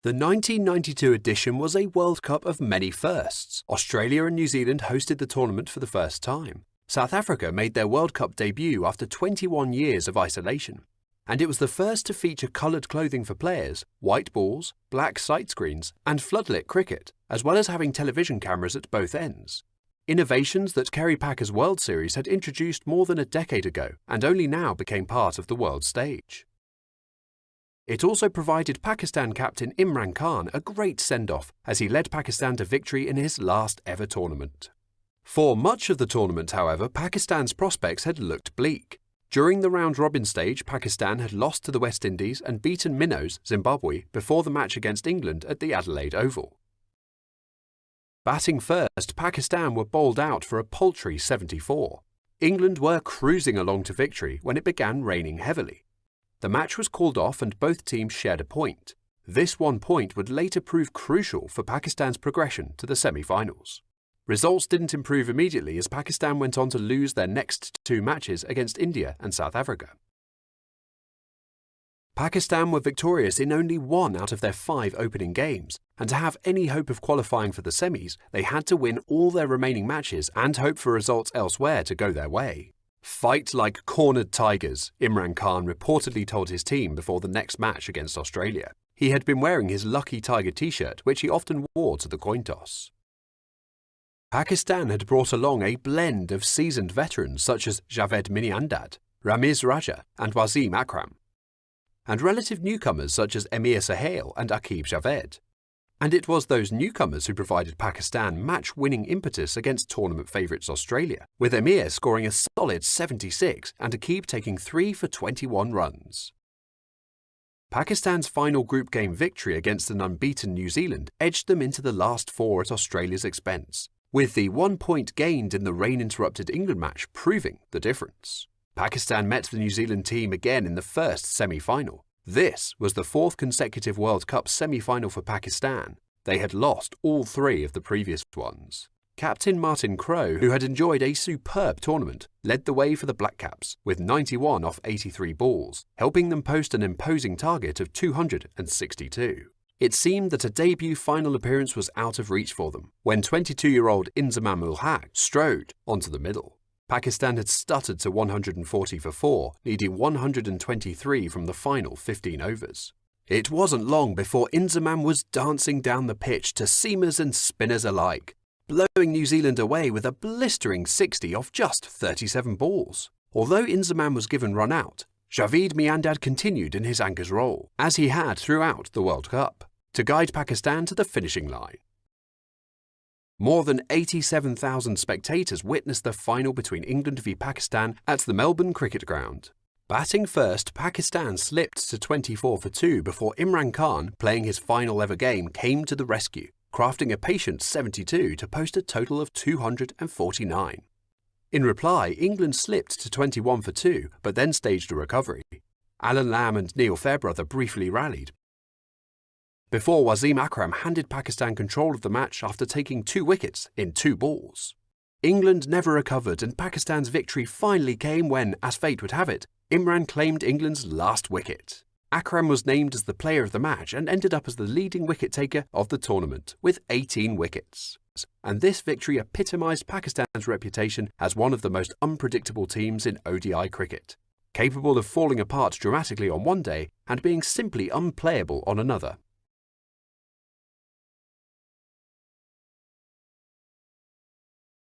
The 1992 edition was a World Cup of many firsts. Australia and New Zealand hosted the tournament for the first time. South Africa made their World Cup debut after 21 years of isolation. And it was the first to feature coloured clothing for players, white balls, black sight screens, and floodlit cricket, as well as having television cameras at both ends. Innovations that Kerry Packer's World Series had introduced more than a decade ago and only now became part of the world stage. It also provided Pakistan captain Imran Khan a great send-off as he led Pakistan to victory in his last ever tournament. For much of the tournament, however, Pakistan's prospects had looked bleak. During the round-robin stage, Pakistan had lost to the West Indies and beaten minnows, Zimbabwe, before the match against England at the Adelaide Oval. Batting first, Pakistan were bowled out for a paltry 74. England were cruising along to victory when it began raining heavily. The match was called off and both teams shared a point. This 1 point would later prove crucial for Pakistan's progression to the semi-finals. Results didn't improve immediately as Pakistan went on to lose their next 2 matches against India and South Africa. Pakistan were victorious in only 1 out of their 5 opening games, and to have any hope of qualifying for the semis, they had to win all their remaining matches and hope for results elsewhere to go their way. "Fight like cornered tigers," Imran Khan reportedly told his team before the next match against Australia. He had been wearing his Lucky Tiger t-shirt, which he often wore to the coin toss. Pakistan had brought along a blend of seasoned veterans such as Javed Miniandad, Ramiz Raja and Wasim Akram, and relative newcomers such as Emir Sohail and Aqib Javed. And it was those newcomers who provided Pakistan match-winning impetus against tournament favourites Australia, with Emir scoring a solid 76 and Aqib taking 3 for 21 runs. Pakistan's final group game victory against an unbeaten New Zealand edged them into the last 4 at Australia's expense, with the 1 point gained in the rain-interrupted England match proving the difference. Pakistan met the New Zealand team again in the first semi-final. This was the 4th consecutive World Cup semi-final for Pakistan. They had lost all 3 of the previous ones. Captain Martin Crowe, who had enjoyed a superb tournament, led the way for the Black Caps with 91 off 83 balls, helping them post an imposing target of 262. It seemed that a debut final appearance was out of reach for them when 22-year-old Inzamam ul Haq strode onto the middle. Pakistan had stuttered to 140 for 4, needing 123 from the final 15 overs. It wasn't long before Inzamam was dancing down the pitch to seamers and spinners alike, blowing New Zealand away with a blistering 60 off just 37 balls. Although Inzamam was given run out, Javed Miandad continued in his anchor's role, as he had throughout the World Cup, to guide Pakistan to the finishing line. More than 87,000 spectators witnessed the final between England v Pakistan at the Melbourne Cricket Ground. Batting first, Pakistan slipped to 24 for 2 before Imran Khan, playing his final ever game, came to the rescue, crafting a patient 72 to post a total of 249. In reply, England slipped to 21 for 2, but then staged a recovery. Alan Lamb and Neil Fairbrother briefly rallied, before Wasim Akram handed Pakistan control of the match after taking 2 wickets in 2 balls. England never recovered and Pakistan's victory finally came when, as fate would have it, Imran claimed England's last wicket. Akram was named as the player of the match and ended up as the leading wicket-taker of the tournament, with 18 wickets. And this victory epitomised Pakistan's reputation as one of the most unpredictable teams in ODI cricket, capable of falling apart dramatically on one day and being simply unplayable on another.